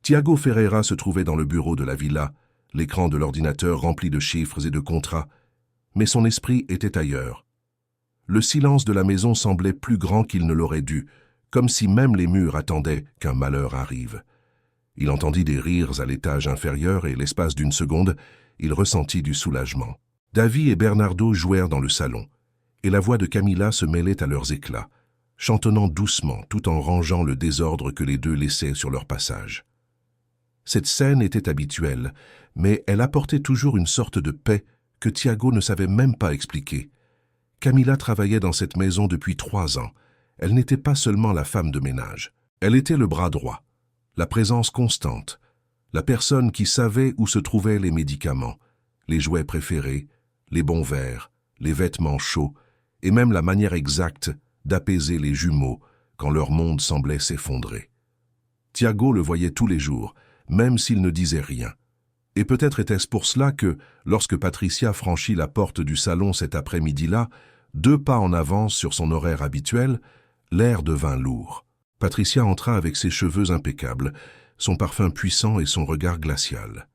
Tiago Ferreira se trouvait dans le bureau de la villa, l'écran de l'ordinateur rempli de chiffres et de contrats, mais son esprit était ailleurs. Le silence de la maison semblait plus grand qu'il ne l'aurait dû, comme si même les murs attendaient qu'un malheur arrive. Il entendit des rires à l'étage inférieur et, l'espace d'une seconde, il ressentit du soulagement. Davy et Bernardo jouèrent dans le salon, et la voix de Camila se mêlait à leurs éclats, chantonnant doucement tout en rangeant le désordre que les deux laissaient sur leur passage. Cette scène était habituelle, mais elle apportait toujours une sorte de paix que Tiago ne savait même pas expliquer. Camila travaillait dans cette maison depuis 3 ans. Elle n'était pas seulement la femme de ménage. Elle était le bras droit, la présence constante, la personne qui savait où se trouvaient les médicaments, les jouets préférés, les bons verres, les vêtements chauds, et même la manière exacte d'apaiser les jumeaux quand leur monde semblait s'effondrer. Tiago le voyait tous les jours, même s'il ne disait rien. Et peut-être était-ce pour cela que, lorsque Patricia franchit la porte du salon cet après-midi-là, 2 pas en avance sur son horaire habituel, l'air devint lourd. Patricia entra avec ses cheveux impeccables, son parfum puissant et son regard glacial.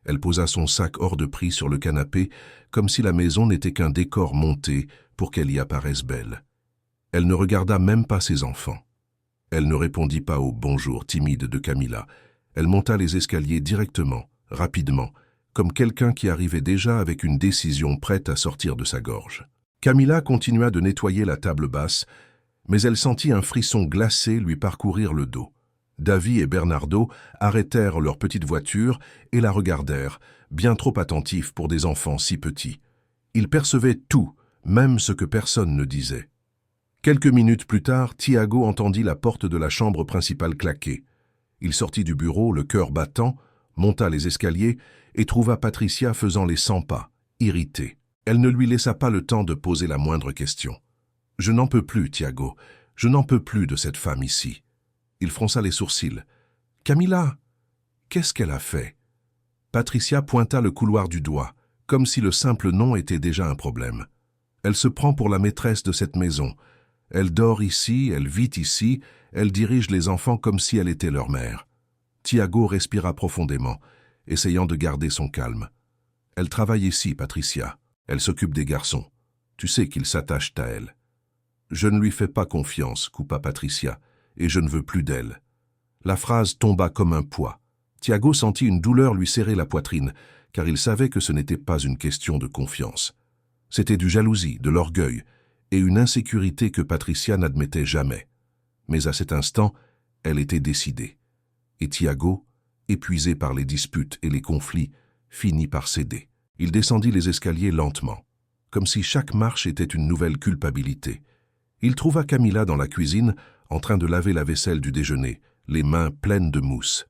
Elle posa son sac hors de prix sur le canapé, comme si la maison n'était qu'un décor monté pour qu'elle y apparaisse belle. Elle ne regarda même pas ses enfants. Elle ne répondit pas au bonjour timide de Camila. Elle monta les escaliers directement, rapidement, comme quelqu'un qui arrivait déjà avec une décision prête à sortir de sa gorge. Camila continua de nettoyer la table basse, mais elle sentit un frisson glacé lui parcourir le dos. Davy et Bernardo arrêtèrent leur petite voiture et la regardèrent, bien trop attentifs pour des enfants si petits. Ils percevaient tout, même ce que personne ne disait. Quelques minutes plus tard, Tiago entendit la porte de la chambre principale claquer. Il sortit du bureau, le cœur battant, monta les escaliers et trouva Patricia faisant les 100 pas, irritée. Elle ne lui laissa pas le temps de poser la moindre question. « Je n'en peux plus, Tiago. Je n'en peux plus de cette femme ici. » Il fronça les sourcils. « Camila, qu'est-ce qu'elle a fait ?» Patricia pointa le couloir du doigt, comme si le simple nom était déjà un problème. « Elle se prend pour la maîtresse de cette maison. Elle dort ici, elle vit ici, elle dirige les enfants comme si elle était leur mère. » Tiago respira profondément, essayant de garder son calme. « Elle travaille ici, Patricia. Elle s'occupe des garçons. Tu sais qu'ils s'attachent à elle. »« Je ne lui fais pas confiance, » coupa Patricia, « et je ne veux plus d'elle. » La phrase tomba comme un poids. Tiago sentit une douleur lui serrer la poitrine, car il savait que ce n'était pas une question de confiance. C'était du jalousie, de l'orgueil, et une insécurité que Patricia n'admettait jamais. Mais à cet instant, elle était décidée. Et Tiago, épuisé par les disputes et les conflits, finit par céder. Il descendit les escaliers lentement, comme si chaque marche était une nouvelle culpabilité. Il trouva Camila dans la cuisine, en train de laver la vaisselle du déjeuner, les mains pleines de mousse.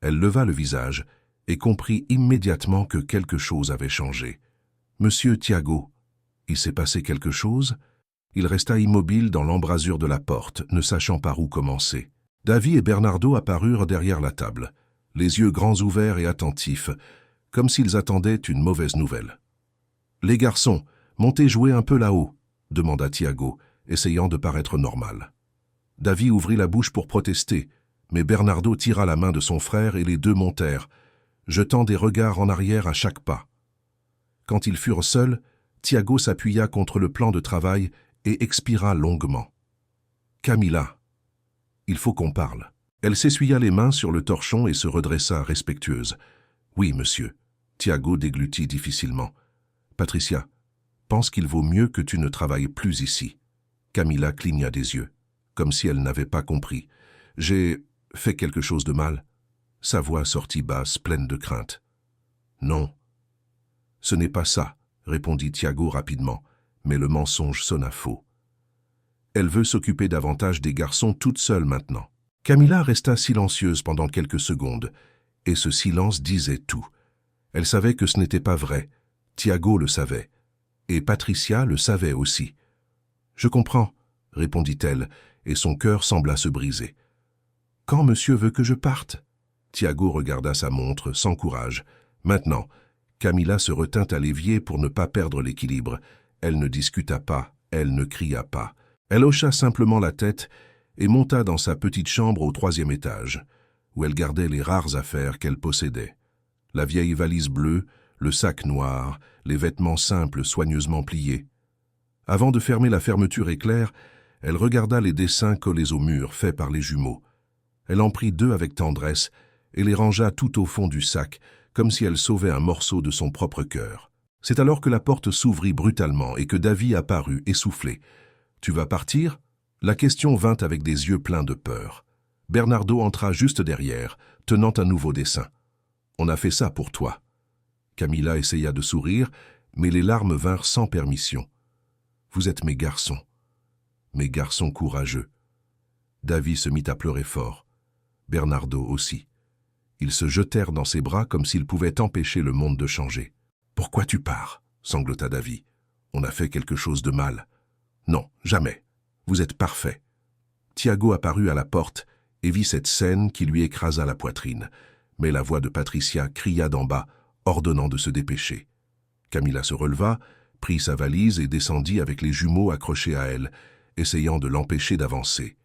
Elle leva le visage et comprit immédiatement que quelque chose avait changé. « Monsieur Tiago, il s'est passé quelque chose ?» Il resta immobile dans l'embrasure de la porte, ne sachant par où commencer. Davy et Bernardo apparurent derrière la table, les yeux grands ouverts et attentifs, comme s'ils attendaient une mauvaise nouvelle. « Les garçons, montez jouer un peu là-haut » demanda Tiago, essayant de paraître normal. Davy ouvrit la bouche pour protester, mais Bernardo tira la main de son frère et les deux montèrent, jetant des regards en arrière à chaque pas. Quand ils furent seuls, Tiago s'appuya contre le plan de travail et expira longuement. « Camila, il faut qu'on parle. » Elle s'essuya les mains sur le torchon et se redressa respectueuse. « Oui, monsieur. » Tiago déglutit difficilement. « Patricia, pense qu'il vaut mieux que tu ne travailles plus ici. » Camila cligna des yeux, comme si elle n'avait pas compris. « J'ai fait quelque chose de mal ?» Sa voix sortit basse, pleine de crainte. « Non. »« Ce n'est pas ça, » répondit Tiago rapidement, mais le mensonge sonna faux. « Elle veut s'occuper davantage des garçons toute seule maintenant. » Camila resta silencieuse pendant quelques secondes, et ce silence disait tout. Elle savait que ce n'était pas vrai. Tiago le savait. Et Patricia le savait aussi. « Je comprends, » répondit-elle, et son cœur sembla se briser. « Quand monsieur veut que je parte ?» Tiago regarda sa montre, sans courage. Maintenant, Camila se retint à l'évier pour ne pas perdre l'équilibre. Elle ne discuta pas, elle ne cria pas. Elle hocha simplement la tête et monta dans sa petite chambre au 3e étage, où elle gardait les rares affaires qu'elle possédait. La vieille valise bleue, le sac noir, les vêtements simples soigneusement pliés. Avant de fermer la fermeture éclair, elle regarda les dessins collés au mur faits par les jumeaux. Elle en prit 2 avec tendresse et les rangea tout au fond du sac, comme si elle sauvait un morceau de son propre cœur. C'est alors que la porte s'ouvrit brutalement et que Davy apparut, essoufflé. « Tu vas partir ?» La question vint avec des yeux pleins de peur. Bernardo entra juste derrière, tenant un nouveau dessin. « On a fait ça pour toi. » Camilla essaya de sourire, mais les larmes vinrent sans permission. « Vous êtes mes garçons courageux. » Davy se mit à pleurer fort. Bernardo aussi. Ils se jetèrent dans ses bras comme s'ils pouvaient empêcher le monde de changer. « Pourquoi tu pars ?» sanglota Davy. « On a fait quelque chose de mal. »« Non, jamais. Vous êtes parfait. » Tiago apparut à la porte et vit cette scène qui lui écrasa la poitrine. Mais la voix de Patricia cria d'en bas, ordonnant de se dépêcher. Camilla se releva, prit sa valise et descendit avec les jumeaux accrochés à elle, essayant de l'empêcher d'avancer.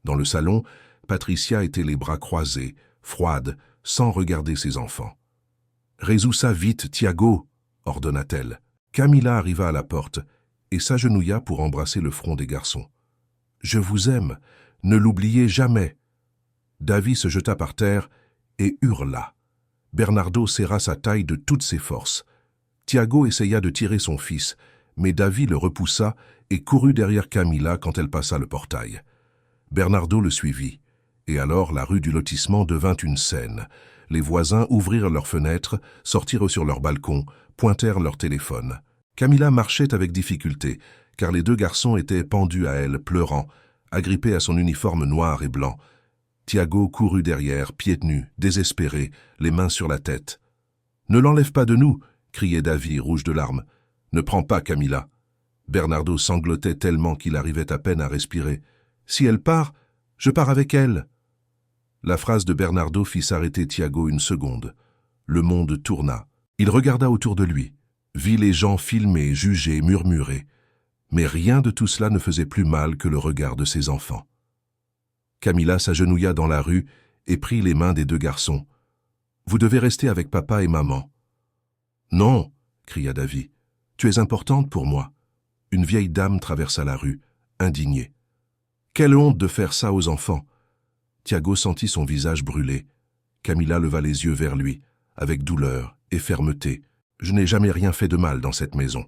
Dans le salon, Patricia était les bras croisés, froide, sans regarder ses enfants. « Résous ça vite, Tiago !» ordonna-t-elle. Camilla arriva à la porte et s'agenouilla pour embrasser le front des garçons. « Je vous aime, ne l'oubliez jamais !» Davy se jeta par terre et hurla. Bernardo serra sa taille de toutes ses forces. Tiago essaya de tirer son fils, mais Davy le repoussa et courut derrière Camilla quand elle passa le portail. Bernardo le suivit, et alors la rue du lotissement devint une scène. Les voisins ouvrirent leurs fenêtres, sortirent sur leur balcon, pointèrent leur téléphone. Camilla marchait avec difficulté, car les 2 garçons étaient pendus à elle, pleurant, agrippés à son uniforme noir et blanc. Tiago courut derrière, pieds nus, désespéré, les mains sur la tête. « Ne l'enlève pas de nous !» criait Davy, rouge de larmes. « Ne prends pas Camilla !» Bernardo sanglotait tellement qu'il arrivait à peine à respirer. « Si elle part, je pars avec elle !» La phrase de Bernardo fit s'arrêter Tiago une seconde. Le monde tourna. Il regarda autour de lui, vit les gens filmer, juger, murmurer. Mais rien de tout cela ne faisait plus mal que le regard de ses enfants. Camilla s'agenouilla dans la rue et prit les mains des 2 garçons. « Vous devez rester avec papa et maman. »« Non !» cria Davy. « Tu es importante pour moi. » Une vieille dame traversa la rue, indignée. « Quelle honte de faire ça aux enfants !» Tiago sentit son visage brûler. Camilla leva les yeux vers lui, avec douleur et fermeté. « Je n'ai jamais rien fait de mal dans cette maison.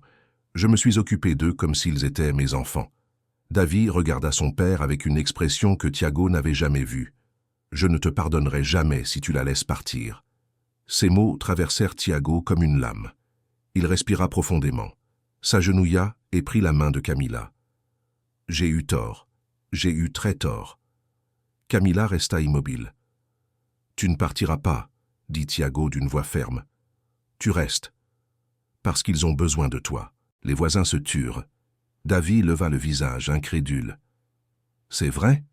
Je me suis occupé d'eux comme s'ils étaient mes enfants. » Davy regarda son père avec une expression que Tiago n'avait jamais vue. « Je ne te pardonnerai jamais si tu la laisses partir. » Ces mots traversèrent Tiago comme une lame. Il respira profondément, s'agenouilla et prit la main de Camilla. « J'ai eu tort. J'ai eu très tort. » Camilla resta immobile. « Tu ne partiras pas, » dit Tiago d'une voix ferme. « Tu restes. Parce qu'ils ont besoin de toi. » Les voisins se turent. Davy leva le visage, incrédule. « C'est vrai ?»«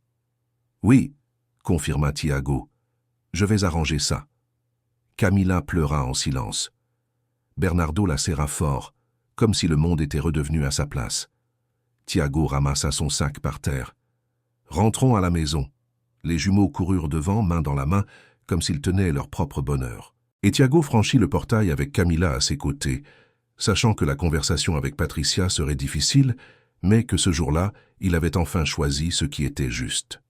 Oui, » confirma Tiago. « Je vais arranger ça. » Camilla pleura en silence. Bernardo la serra fort, comme si le monde était redevenu à sa place. Tiago ramassa son sac par terre. « Rentrons à la maison. » Les jumeaux coururent devant, main dans la main, comme s'ils tenaient leur propre bonheur. Et Tiago franchit le portail avec Camilla à ses côtés, sachant que la conversation avec Patricia serait difficile, mais que ce jour-là, il avait enfin choisi ce qui était juste.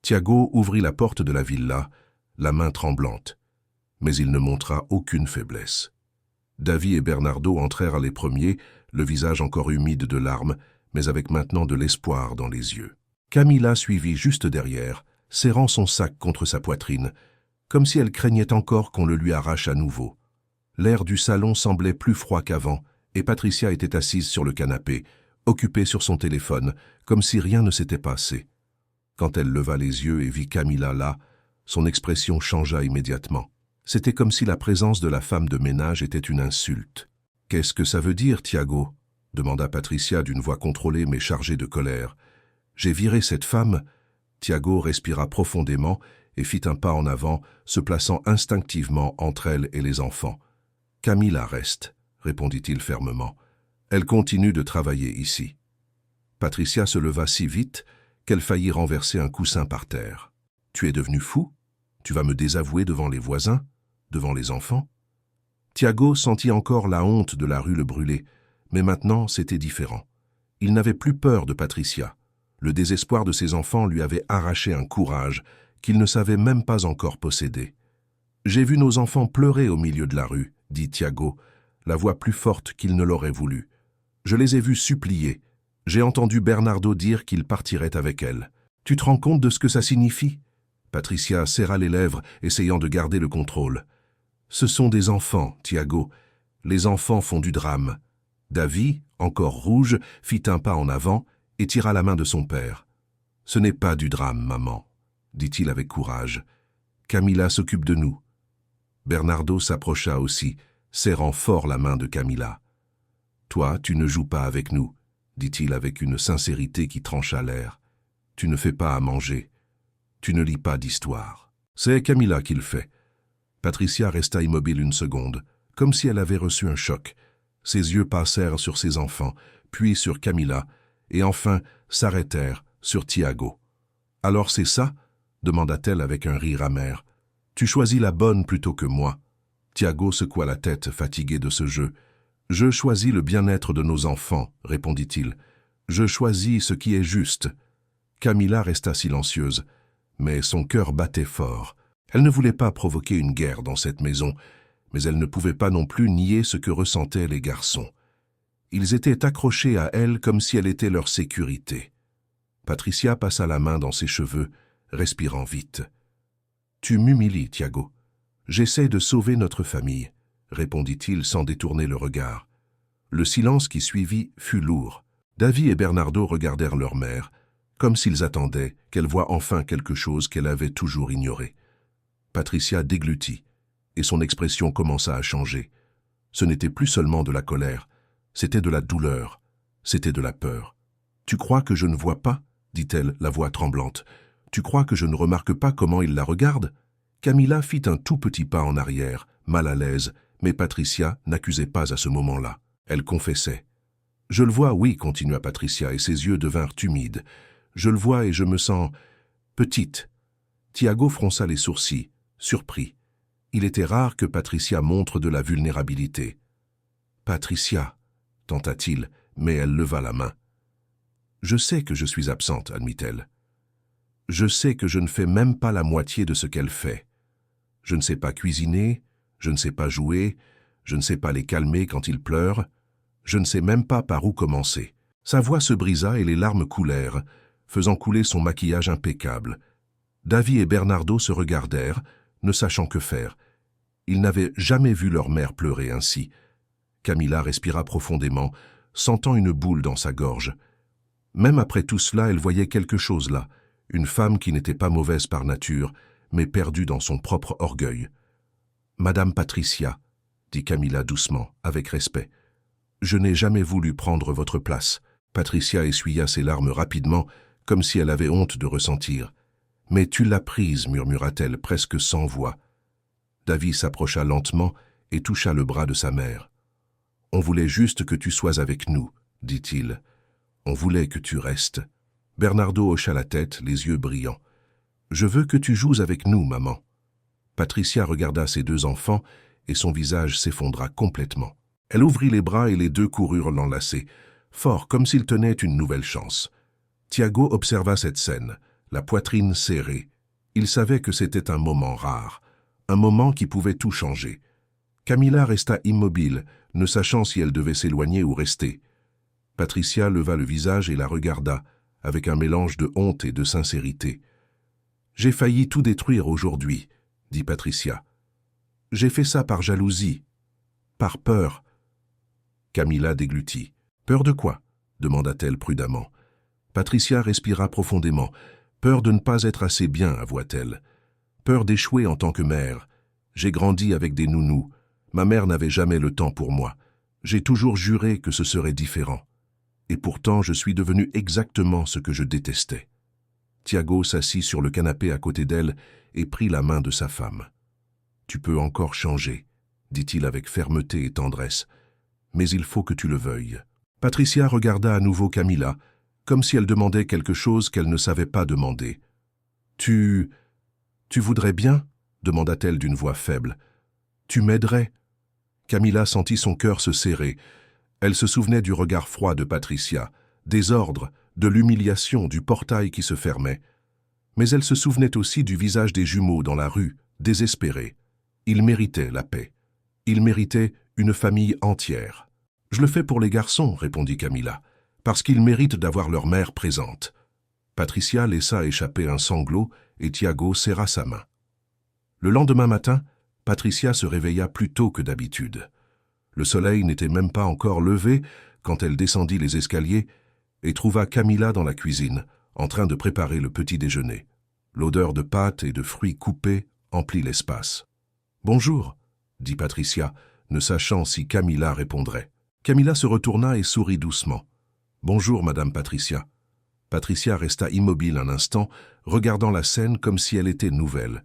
Tiago ouvrit la porte de la villa, la main tremblante, mais il ne montra aucune faiblesse. Davy et Bernardo entrèrent les premiers, le visage encore humide de larmes, mais avec maintenant de l'espoir dans les yeux. Camilla suivit juste derrière, serrant son sac contre sa poitrine, comme si elle craignait encore qu'on le lui arrache à nouveau. L'air du salon semblait plus froid qu'avant, et Patricia était assise sur le canapé, occupée sur son téléphone, comme si rien ne s'était passé. Quand elle leva les yeux et vit Camilla là, son expression changea immédiatement. C'était comme si la présence de la femme de ménage était une insulte. « Qu'est-ce que ça veut dire, Tiago ?» demanda Patricia d'une voix contrôlée mais chargée de colère. « J'ai viré cette femme ?» Tiago respira profondément et fit un pas en avant, se plaçant instinctivement entre elle et les enfants. « Camilla reste, » répondit-il fermement. « Elle continue de travailler ici. » Patricia se leva si vite qu'elle faillit renverser un coussin par terre. « Tu es devenu fou ?» Tu vas me désavouer devant les voisins, devant les enfants? Tiago sentit encore la honte de la rue le brûler, mais maintenant c'était différent. Il n'avait plus peur de Patricia. Le désespoir de ses enfants lui avait arraché un courage qu'il ne savait même pas encore posséder. « J'ai vu nos enfants pleurer au milieu de la rue, » dit Tiago, la voix plus forte qu'il ne l'aurait voulu. « Je les ai vus supplier. J'ai entendu Bernardo dire qu'il partirait avec elle. Tu te rends compte de ce que ça signifie ?» Patricia serra les lèvres, essayant de garder le contrôle. « Ce sont des enfants, Tiago. Les enfants font du drame. » Davy, encore rouge, fit un pas en avant et tira la main de son père. « Ce n'est pas du drame, maman, » dit-il avec courage. « Camilla s'occupe de nous. » Bernardo s'approcha aussi, serrant fort la main de Camilla. « Toi, tu ne joues pas avec nous, » dit-il avec une sincérité qui trancha l'air. « Tu ne fais pas à manger. Tu ne lis pas d'histoire. » C'est Camilla qui le fait. Patricia resta immobile une seconde, comme si elle avait reçu un choc. Ses yeux passèrent sur ses enfants, puis sur Camilla, et enfin s'arrêtèrent sur Tiago. « Alors c'est ça ?» demanda-t-elle avec un rire amer. « Tu choisis la bonne plutôt que moi. » Tiago secoua la tête, fatigué de ce jeu. « Je choisis le bien-être de nos enfants, » répondit-il. « Je choisis ce qui est juste. » Camilla resta silencieuse, mais son cœur battait fort. Elle ne voulait pas provoquer une guerre dans cette maison, mais elle ne pouvait pas non plus nier ce que ressentaient les garçons. Ils étaient accrochés à elle comme si elle était leur sécurité. Patricia passa la main dans ses cheveux, respirant vite. « Tu m'humilies, Tiago. J'essaie de sauver notre famille, » répondit-il sans détourner le regard. Le silence qui suivit fut lourd. Davy et Bernardo regardèrent leur mère, comme s'ils attendaient qu'elle voie enfin quelque chose qu'elle avait toujours ignoré. Patricia déglutit, et son expression commença à changer. Ce n'était plus seulement de la colère, c'était de la douleur, c'était de la peur. « Tu crois que je ne vois pas ?» dit-elle, la voix tremblante. « Tu crois que je ne remarque pas comment il la regarde ?» Camilla fit un tout petit pas en arrière, mal à l'aise, mais Patricia n'accusait pas à ce moment-là. Elle confessait. « Je le vois, oui, » continua Patricia, et ses yeux devinrent humides. « Je le vois et je me sens petite. » Tiago fronça les sourcils, surpris. Il était rare que Patricia montre de la vulnérabilité. « Patricia » tenta-t-il, mais elle leva la main. « Je sais que je suis absente, » admit-elle. « Je sais que je ne fais même pas la moitié de ce qu'elle fait. Je ne sais pas cuisiner, je ne sais pas jouer, je ne sais pas les calmer quand ils pleurent, je ne sais même pas par où commencer. » Sa voix se brisa et les larmes coulèrent, faisant couler son maquillage impeccable. Davy et Bernardo se regardèrent, ne sachant que faire. Ils n'avaient jamais vu leur mère pleurer ainsi. Camilla respira profondément, sentant une boule dans sa gorge. Même après tout cela, elle voyait quelque chose là, une femme qui n'était pas mauvaise par nature, mais perdue dans son propre orgueil. « Madame Patricia, » dit Camilla doucement, avec respect, « je n'ai jamais voulu prendre votre place. » Patricia essuya ses larmes rapidement, comme si elle avait honte de ressentir. « Mais tu l'as prise, » murmura-t-elle presque sans voix. Davy s'approcha lentement et toucha le bras de sa mère. « On voulait juste que tu sois avec nous, » dit-il. « On voulait que tu restes. » Bernardo hocha la tête, les yeux brillants. « Je veux que tu joues avec nous, maman. » Patricia regarda ses deux enfants et son visage s'effondra complètement. Elle ouvrit les bras et les deux coururent l'enlacer, fort comme s'ils tenaient une nouvelle chance. Tiago observa cette scène, la poitrine serrée. Il savait que c'était un moment rare, un moment qui pouvait tout changer. Camilla resta immobile, ne sachant si elle devait s'éloigner ou rester. Patricia leva le visage et la regarda, avec un mélange de honte et de sincérité. « J'ai failli tout détruire aujourd'hui, » dit Patricia. « J'ai fait ça par jalousie, par peur. » Camilla déglutit. « Peur de quoi ?» demanda-t-elle prudemment. Patricia respira profondément. « Peur de ne pas être assez bien, avoua-t-elle. Peur d'échouer en tant que mère. J'ai grandi avec des nounous. Ma mère n'avait jamais le temps pour moi. J'ai toujours juré que ce serait différent. Et pourtant, je suis devenu exactement ce que je détestais. » Tiago s'assit sur le canapé à côté d'elle et prit la main de sa femme. « Tu peux encore changer, » dit-il avec fermeté et tendresse. « Mais il faut que tu le veuilles. » Patricia regarda à nouveau Camilla, comme si elle demandait quelque chose qu'elle ne savait pas demander. « Tu voudrais bien ?» demanda-t-elle d'une voix faible. « Tu m'aiderais ?» Camilla sentit son cœur se serrer. Elle se souvenait du regard froid de Patricia, des ordres, de l'humiliation, du portail qui se fermait. Mais elle se souvenait aussi du visage des jumeaux dans la rue, désespérés. Ils méritaient la paix. Ils méritaient une famille entière. « Je le fais pour les garçons, » répondit Camilla, « parce qu'ils méritent d'avoir leur mère présente. » Patricia laissa échapper un sanglot et Tiago serra sa main. Le lendemain matin, Patricia se réveilla plus tôt que d'habitude. Le soleil n'était même pas encore levé quand elle descendit les escaliers et trouva Camilla dans la cuisine, en train de préparer le petit déjeuner. L'odeur de pâtes et de fruits coupés emplit l'espace. « Bonjour », dit Patricia, ne sachant si Camilla répondrait. Camilla se retourna et sourit doucement. « Bonjour, Madame Patricia. » Patricia resta immobile un instant, regardant la scène comme si elle était nouvelle.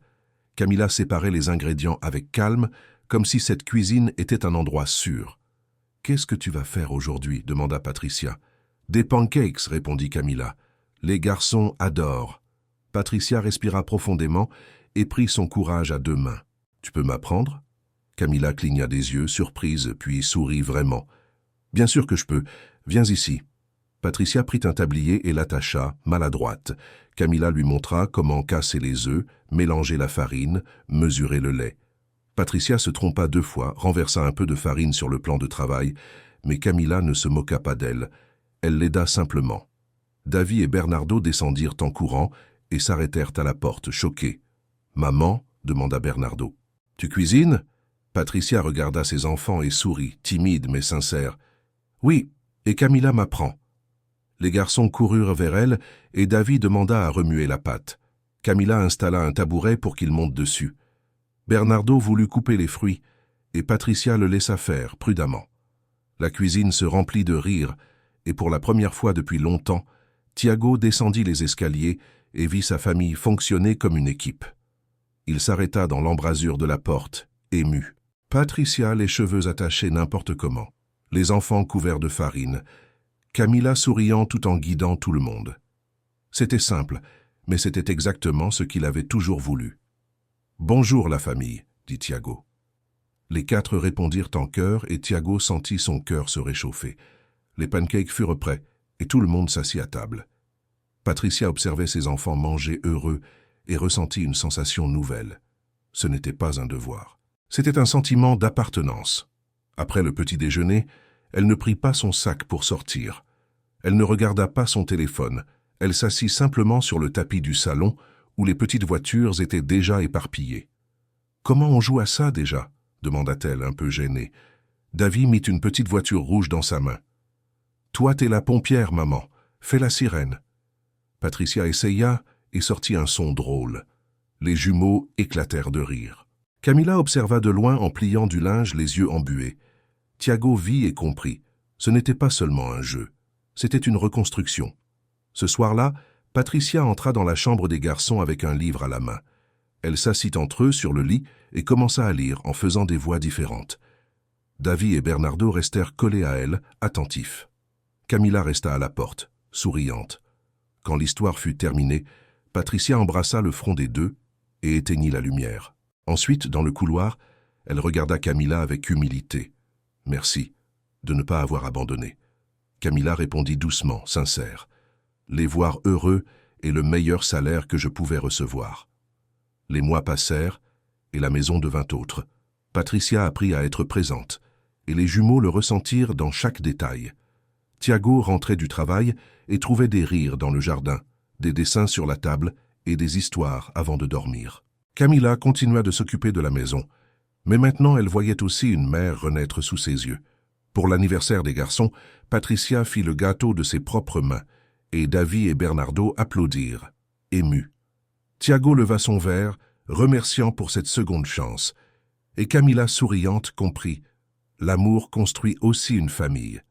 Camilla séparait les ingrédients avec calme, comme si cette cuisine était un endroit sûr. « Qu'est-ce que tu vas faire aujourd'hui » demanda Patricia. « Des pancakes » répondit Camilla. « Les garçons adorent. » Patricia respira profondément et prit son courage à deux mains. « Tu peux m'apprendre » Camilla cligna des yeux, surprise, puis sourit vraiment. « Bien sûr que je peux. Viens ici. » Patricia prit un tablier et l'attacha, maladroite. Camilla lui montra comment casser les œufs, mélanger la farine, mesurer le lait. Patricia se trompa 2 fois, renversa un peu de farine sur le plan de travail, mais Camilla ne se moqua pas d'elle. Elle l'aida simplement. Davy et Bernardo descendirent en courant et s'arrêtèrent à la porte, choqués. « Maman ?» demanda Bernardo. « Tu cuisines ?» Patricia regarda ses enfants et sourit, timide mais sincère. « Oui, et Camilla m'apprend. » Les garçons coururent vers elle et Davy demanda à remuer la pâte. Camilla installa un tabouret pour qu'il monte dessus. Bernardo voulut couper les fruits et Patricia le laissa faire prudemment. La cuisine se remplit de rires et pour la première fois depuis longtemps, Tiago descendit les escaliers et vit sa famille fonctionner comme une équipe. Il s'arrêta dans l'embrasure de la porte, ému. Patricia les cheveux attachés n'importe comment, les enfants couverts de farine, Camilla souriant tout en guidant tout le monde. C'était simple, mais c'était exactement ce qu'il avait toujours voulu. « Bonjour la famille » dit Tiago. Les 4 répondirent en chœur et Tiago sentit son cœur se réchauffer. Les pancakes furent prêts et tout le monde s'assit à table. Patricia observait ses enfants manger heureux et ressentit une sensation nouvelle. Ce n'était pas un devoir. C'était un sentiment d'appartenance. Après le petit déjeuner, elle ne prit pas son sac pour sortir. Elle ne regarda pas son téléphone. Elle s'assit simplement sur le tapis du salon où les petites voitures étaient déjà éparpillées. « Comment on joue à ça déjà ?» demanda-t-elle, un peu gênée. Davy mit une petite voiture rouge dans sa main. « Toi, t'es la pompière, maman. Fais la sirène. » Patricia essaya et sortit un son drôle. Les jumeaux éclatèrent de rire. Camilla observa de loin en pliant du linge les yeux embués. Tiago vit et comprit. Ce n'était pas seulement un jeu. C'était une reconstruction. Ce soir-là, Patricia entra dans la chambre des garçons avec un livre à la main. Elle s'assit entre eux sur le lit et commença à lire en faisant des voix différentes. Davy et Bernardo restèrent collés à elle, attentifs. Camilla resta à la porte, souriante. Quand l'histoire fut terminée, Patricia embrassa le front des 2 et éteignit la lumière. Ensuite, dans le couloir, elle regarda Camilla avec humilité. « Merci de ne pas avoir abandonné. » Camilla répondit doucement, sincère. « Les voir heureux est le meilleur salaire que je pouvais recevoir. » Les mois passèrent et la maison devint autre. Patricia apprit à être présente et les jumeaux le ressentirent dans chaque détail. Tiago rentrait du travail et trouvait des rires dans le jardin, des dessins sur la table et des histoires avant de dormir. Camilla continua de s'occuper de la maison, mais maintenant elle voyait aussi une mère renaître sous ses yeux. Pour l'anniversaire des garçons, Patricia fit le gâteau de ses propres mains et Davy et Bernardo applaudirent, émus. Tiago leva son verre, remerciant pour cette seconde chance, et Camilla souriante comprit. L'amour construit aussi une famille,